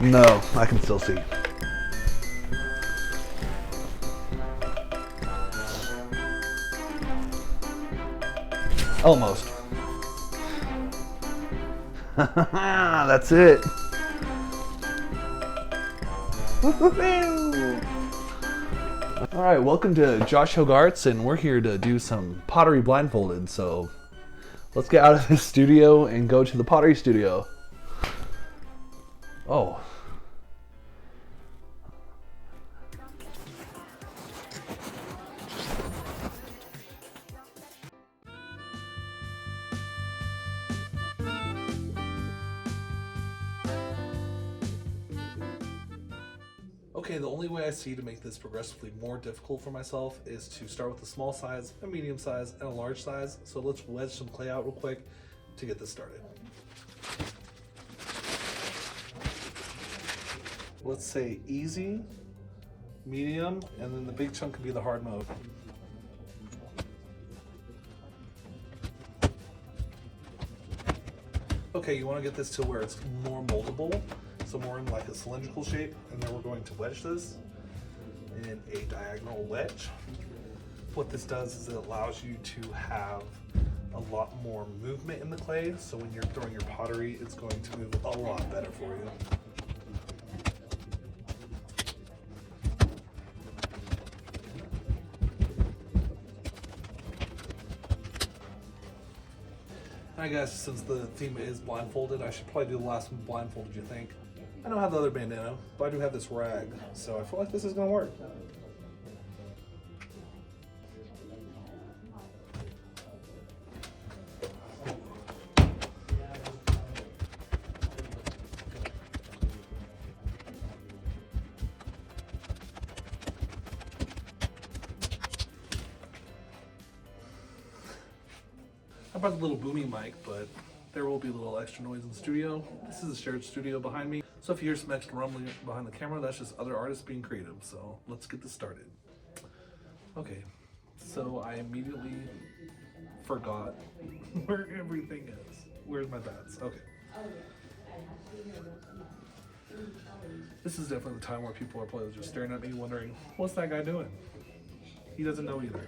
No, I can still see. Almost. That's it. All right, welcome to Josh Hogarth's, and we're here to do some pottery blindfolded. So let's get out of this studio and go to the pottery studio. Oh. Okay, the only way I see to make this progressively more difficult for myself is to start with a small size, a medium size, and a large size. So let's wedge some clay out real quick to get this started. Let's say easy, medium, and then the big chunk could be the hard mode. Okay, you want to get this to where it's more moldable. So more in like a cylindrical shape, and then we're going to wedge this in a diagonal wedge. What this does is it allows you to have a lot more movement in the clay, so when you're throwing your pottery, it's going to move a lot better for you. Alright guys, since the theme is blindfolded, I should probably do the last one blindfolded, you think? I don't have the other bandana, but I do have this rag, so I feel like this is gonna work. I brought the little booming mic, but there will be a little extra noise in the studio. This is a shared studio behind me. So if you hear some extra rumbling behind the camera, that's just other artists being creative. So let's get this started. Okay, so I immediately forgot where everything is. Where's my bats? Okay. This is definitely the time where people are probably just staring at me wondering, what's that guy doing? He doesn't know either.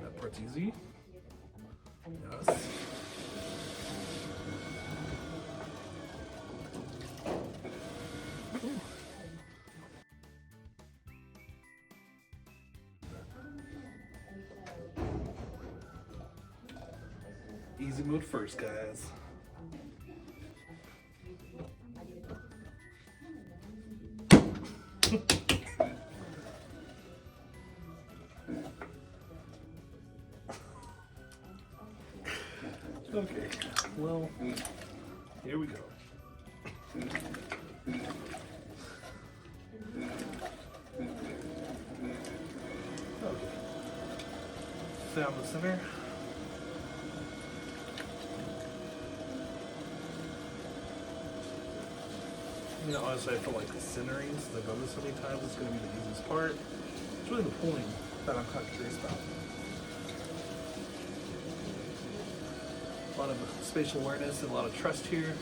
That part's easy. Yes. Easy mode first, guys. Okay, well, here we go. Okay. Down the center. You know, honestly, I feel like the centering, since I've done this so many times, is going to be the easiest part. It's really the pulling that I'm kind of curious about. A lot of spatial awareness and a lot of trust here.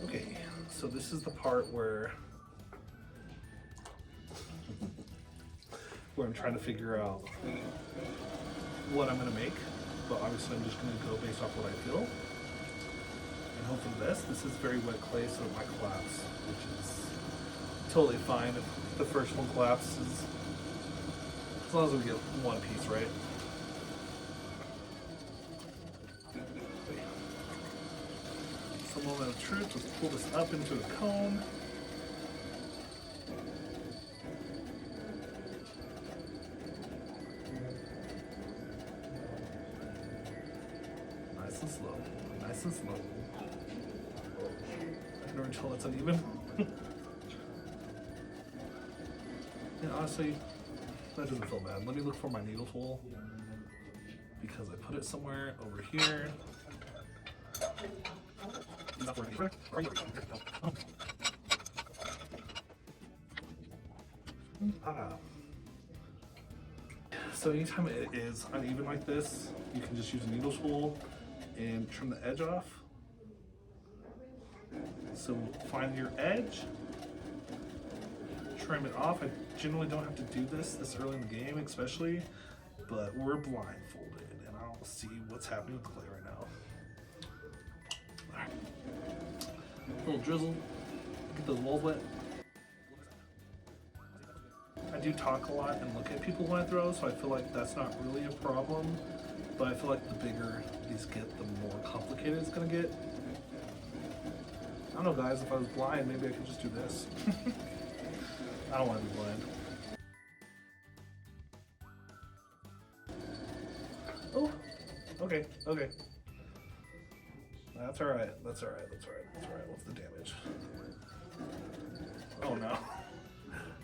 Okay, so this is the part where I'm trying to figure out what I'm going to make, but obviously I'm just going to go based off what I feel. And hopefully this is very wet clay, so it might collapse, which is totally fine if the first one collapses, as long as we get one piece, right? Some moment of truth, let's pull this up into a cone. Nice and slow, nice and slow. I can already tell it's uneven. And honestly, that doesn't feel bad. Let me look for my needle tool because I put it somewhere over here. So anytime it is uneven like this, you can just use a needle tool and trim the edge off. So find your edge, trim it off. I generally don't have to do this early in the game especially, but we're blindfolded and I'll see what's happening with the clay right now. All right. A little drizzle, get those walls wet. I do talk a lot and look at people when I throw, so I feel like that's not really a problem, but I feel like the bigger these get, the more complicated it's gonna get. I don't know, guys, if I was blind, maybe I could just do this. I don't want to be blind. Oh, okay. That's alright. What's the damage? Oh no.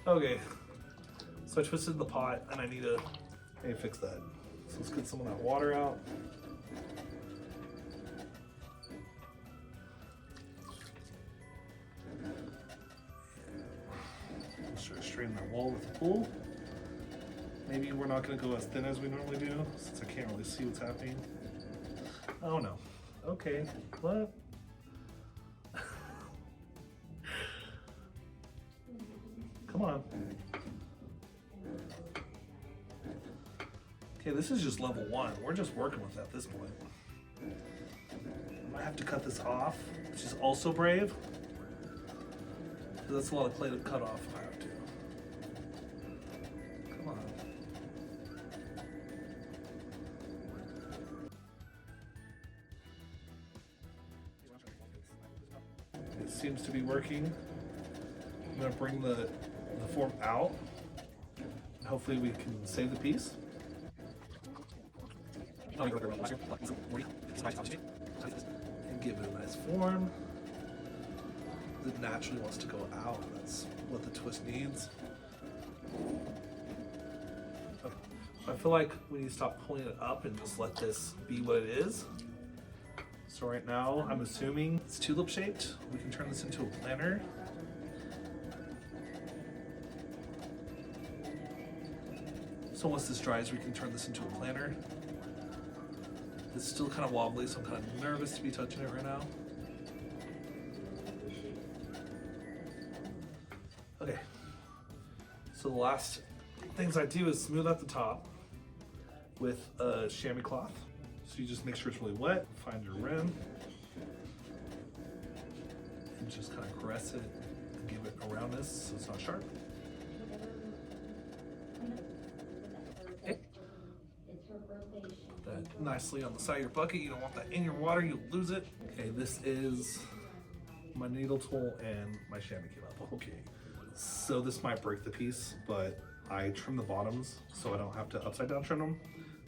Okay. So I twisted the pot and I need to fix that. So let's get some of that water out. Let's try to straighten that wall with the pool. Maybe we're not going to go as thin as we normally do since I can't really see what's happening. Oh no. Okay. What? Come on. Okay, this is just level 1. We're just working with it at this point. I might have to cut this off, which is also brave. Because that's a lot of clay to cut off if I have to. Come on. It seems to be working. I'm going to bring the form out. Hopefully we can save the piece. And give it a nice form. It naturally wants to go out. That's what the twist needs. Okay. I feel like we need to stop pulling it up and just let this be what it is. So right now, I'm assuming it's tulip shaped. We can turn this into a planner. So once this dries, we can turn this into a planner. It's still kind of wobbly, so I'm kind of nervous to be touching it right now. Okay. So the last things I do is smooth out the top with a chamois cloth. So you just make sure it's really wet, find your rim, and just kind of caress it and give it a roundness so it's not sharp. That nicely on the side of your bucket. You don't want that in your water, you'll lose it. Okay, this is my needle tool and my chamois came up. Okay, so this might break the piece, but I trim the bottoms so I don't have to upside down trim them,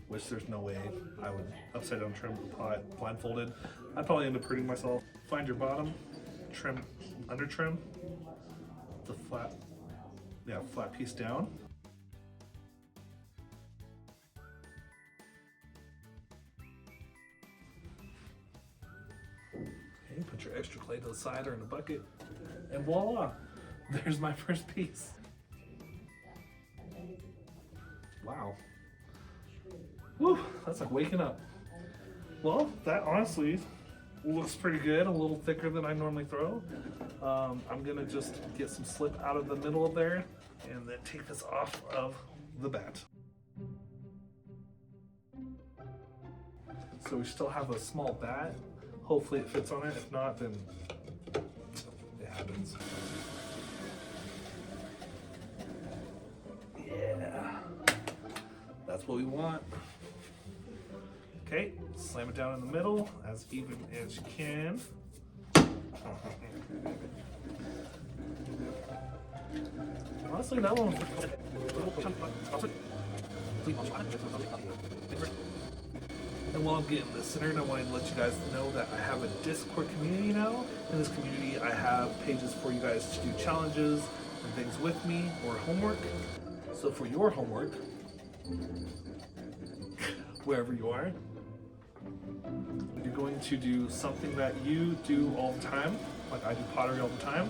which there's no way I would upside down trim the pot blindfolded. I'd probably end up hurting myself. Find your bottom, trim, under trim the flat piece down. Okay, put your extra clay to the side or in a bucket, and voila, there's my first piece. Wow. Woo, that's like waking up. Well, that honestly looks pretty good, a little thicker than I normally throw. I'm gonna just get some slip out of the middle of there and then take this off of the bat. So we still have a small bat. Hopefully it fits on it. If not, then it happens. Yeah, that's what we want. Okay, slam it down in the middle as even as you can. Honestly, that one. And while I'm getting this centered, I wanted to let you guys know that I have a Discord community now. In this community, I have pages for you guys to do challenges and things with me or homework. So for your homework, wherever you are, you're going to do something that you do all the time, like I do pottery all the time.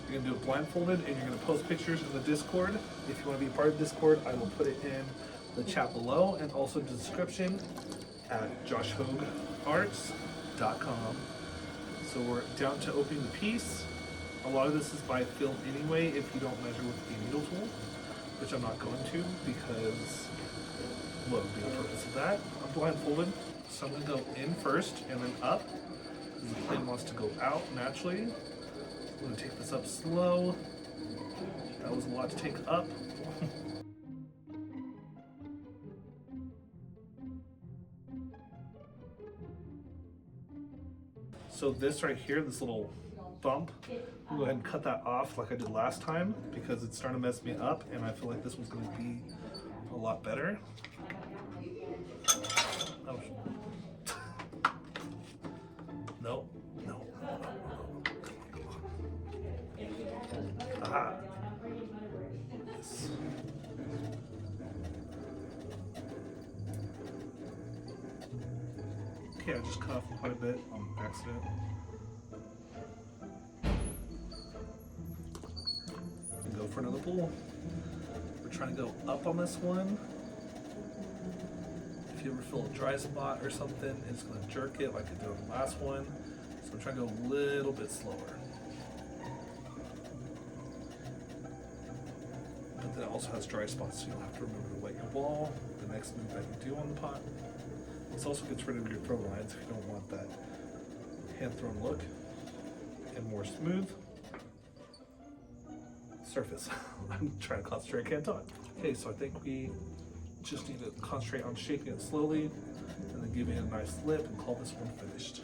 You're going to do it blindfolded and you're going to post pictures in the Discord. If you want to be a part of Discord, I will put it in the chat below and also the description at joshhogarts.com. So we're down to opening the piece. A lot of this is by feel anyway if you don't measure with a needle tool, which I'm not going to because what would be the purpose of that? I'm blindfolded, so I'm going to go in first and then up. The plane wants to go out naturally. I'm going to take this up slow. That was a lot to take up. So this right here, this little bump, I'm go ahead and cut that off like I did last time because it's starting to mess me up and I feel like this one's going to be a lot better. Oh. No, no. Aha. Yes. Okay, I just cut off quite a bit on accident. Go for another pull. We're trying to go up on this one. If you ever feel a dry spot or something, it's going to jerk it like I did on the last one. So I'm trying to go a little bit slower. But then it also has dry spots, so you'll have to remember to wet your ball the next move that you do on the pot. This also gets rid of your throw lines if you don't want that hand-thrown look, and more smooth surface. I'm trying to concentrate, I can't talk. Okay, so I think we just need to concentrate on shaping it slowly and then giving it a nice lip and call this one finished.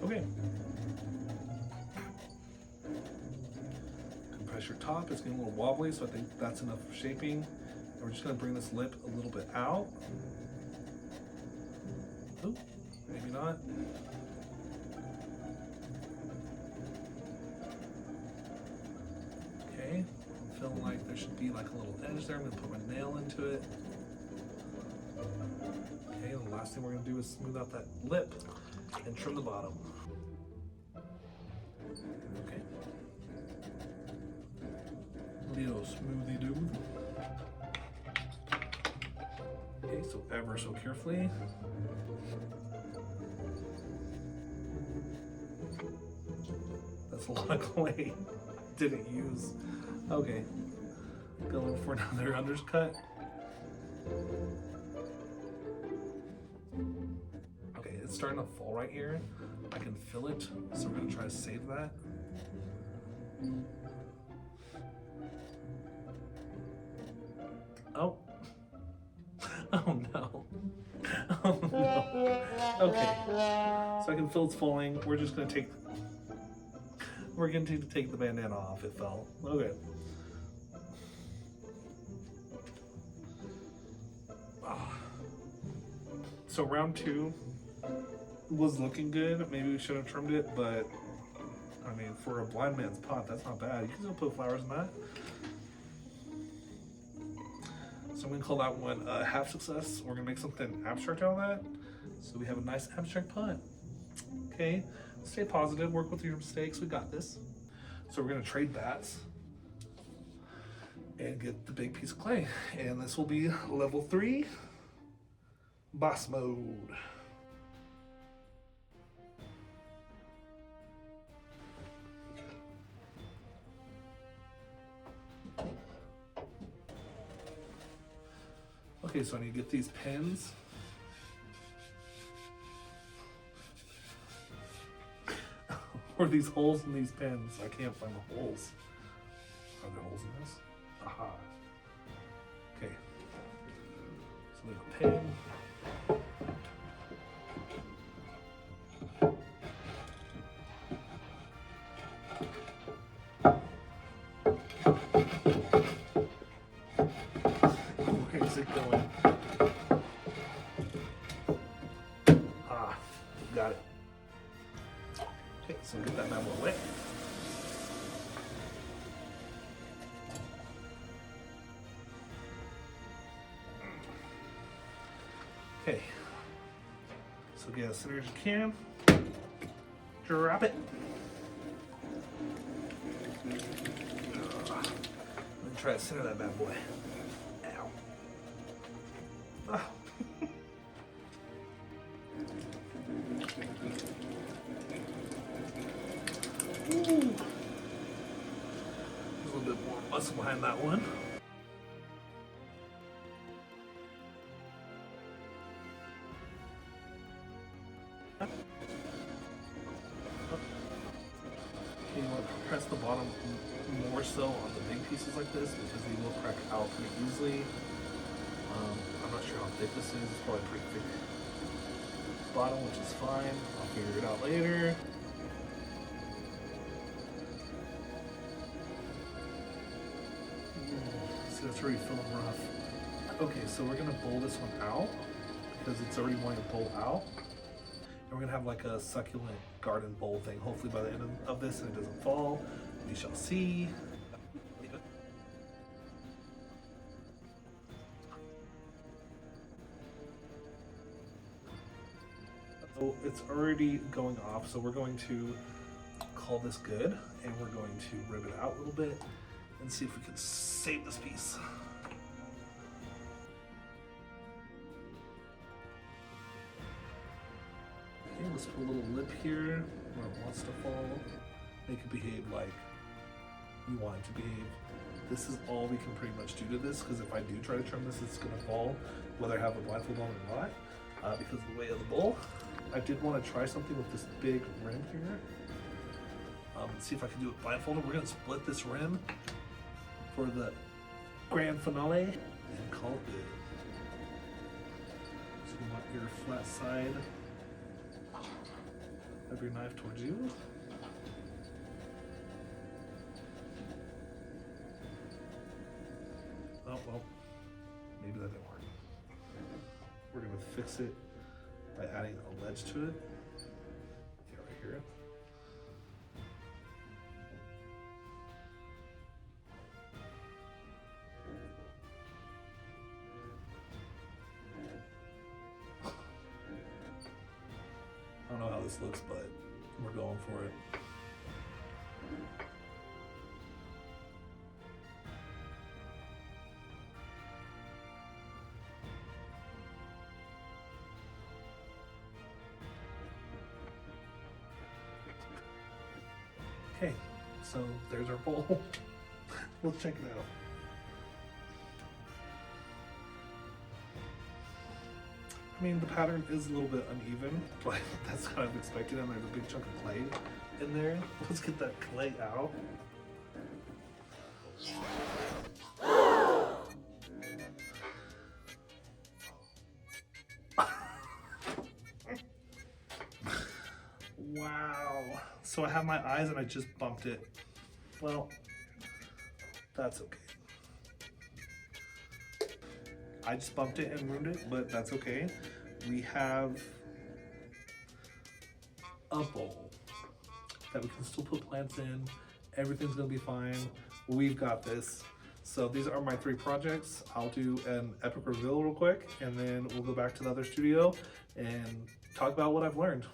Okay. Compress your top, it's getting a little wobbly, so I think that's enough for shaping. And we're just gonna bring this lip a little bit out. Oop, maybe not. Okay, I'm feeling like there should be like a little edge there. I'm gonna put my nail into it. Okay, and the last thing we're gonna do is smooth out that lip and trim the bottom. Okay. Little smoothie doo. Okay, so ever so carefully. That's a lot of clay. Didn't use. Okay. Going for another undercut. Okay, it's starting to fall right here. I can feel it, so we're gonna try to save that. Oh. Oh no. Oh no. Okay. So I can feel it's falling. We're just gonna take to take the bandana off. It fell. Okay. So round 2 was looking good. Maybe we should have trimmed it, but I mean, for a blind man's pot, that's not bad. You can still put flowers in that. So I'm gonna call that one a half success. We're gonna make something abstract out of that. So we have a nice abstract pot. Okay, stay positive, work with your mistakes, we got this. So we're gonna trade bats and get the big piece of clay. And this will be level 3, boss mode. Okay, so I need to get these pins. Or these holes in these pins. I can't find the holes. Are there holes in this? Aha. Okay. So there's a pin. Where's it going? Ah, got it. Okay, so get that bad boy wet. Okay, so get as center as you can. Drop it. try to center that bad boy. Ow. Ah. Ooh. There's a little bit more muscle behind that one. You want to press the bottom more so on the big pieces like this because they will crack out pretty easily. I'm not sure how thick this is. It's probably pretty thick bottom, which is fine. I'll figure it out later. See, that's already feeling rough. Okay, so we're gonna bowl this one out because it's already wanting to bowl out. And we're gonna have like a succulent garden bowl thing. Hopefully by the end of this and it doesn't fall. We shall see. So it's already going off, so we're going to call this good and we're going to rip it out a little bit and see if we can save this piece. Okay, let's put a little lip here where it wants to fall. Make it behave like you want it to behave. This is all we can pretty much do to this, because if I do try to trim this, it's gonna fall, whether I have a blindfold on or not, because of the weight of the bowl. I did want to try something with this big rim here. See if I can do it blindfolded. We're gonna split this rim for the grand finale and call it good. So you want your flat side of your knife towards you. Oh, well, maybe that didn't work. We're gonna fix it by adding a ledge to it. Okay, right here. I don't know how this looks, but we're going for it. Okay, so there's our bowl. Let's check it out. I mean, the pattern is a little bit uneven, but that's kind of expected, and there's a big chunk of clay in there. Let's get that clay out. Wow. So I have my eyes and I just bumped it. Well, that's okay. I just bumped it and ruined it, but that's okay. We have a bowl that we can still put plants in. Everything's gonna be fine. We've got this. So these are my 3 projects. I'll do an epic reveal real quick, and then we'll go back to the other studio and talk about what I've learned.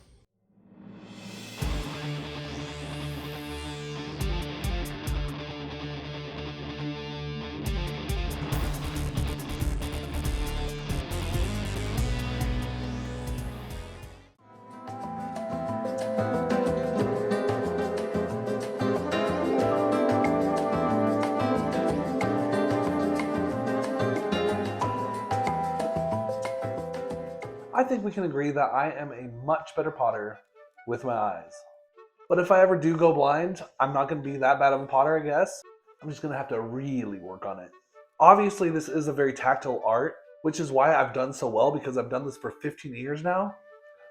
I think we can agree that I am a much better potter with my eyes. But if I ever do go blind, I'm not going to be that bad of a potter, I guess. I'm just going to have to really work on it. Obviously, this is a very tactile art, which is why I've done so well, because I've done this for 15 years now.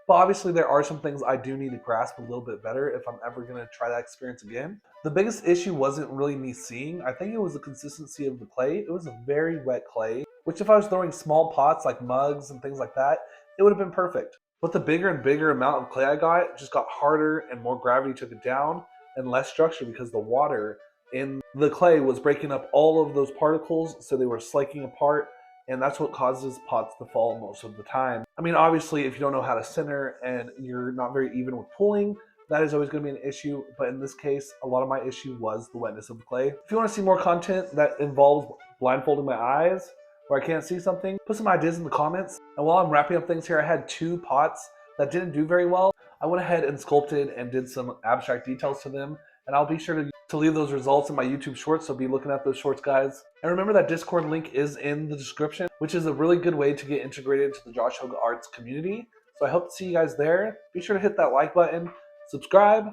But obviously, there are some things I do need to grasp a little bit better if I'm ever going to try that experience again. The biggest issue wasn't really me seeing. I think it was the consistency of the clay. It was a very wet clay, which if I was throwing small pots like mugs and things like that, it would have been perfect. But the bigger and bigger amount of clay I got just got harder, and more gravity took it down and less structure, because the water in the clay was breaking up all of those particles, so they were slaking apart, and that's what causes pots to fall most of the time. I mean, obviously, if you don't know how to center and you're not very even with pulling, that is always going to be an issue. But in this case, a lot of my issue was the wetness of the clay. If you want to see more content that involves blindfolding my eyes where I can't see something, put some ideas in the comments. And while I'm wrapping up things here, I had 2 pots that didn't do very well. I went ahead and sculpted and did some abstract details to them. And I'll be sure to leave those results in my YouTube shorts, so be looking at those shorts, guys. And remember that Discord link is in the description, which is a really good way to get integrated into the Josh Hoga Arts community. So I hope to see you guys there. Be sure to hit that like button, subscribe,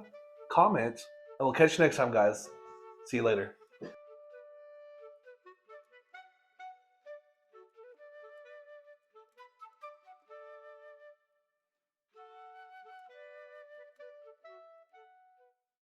comment, and we'll catch you next time, guys. See you later.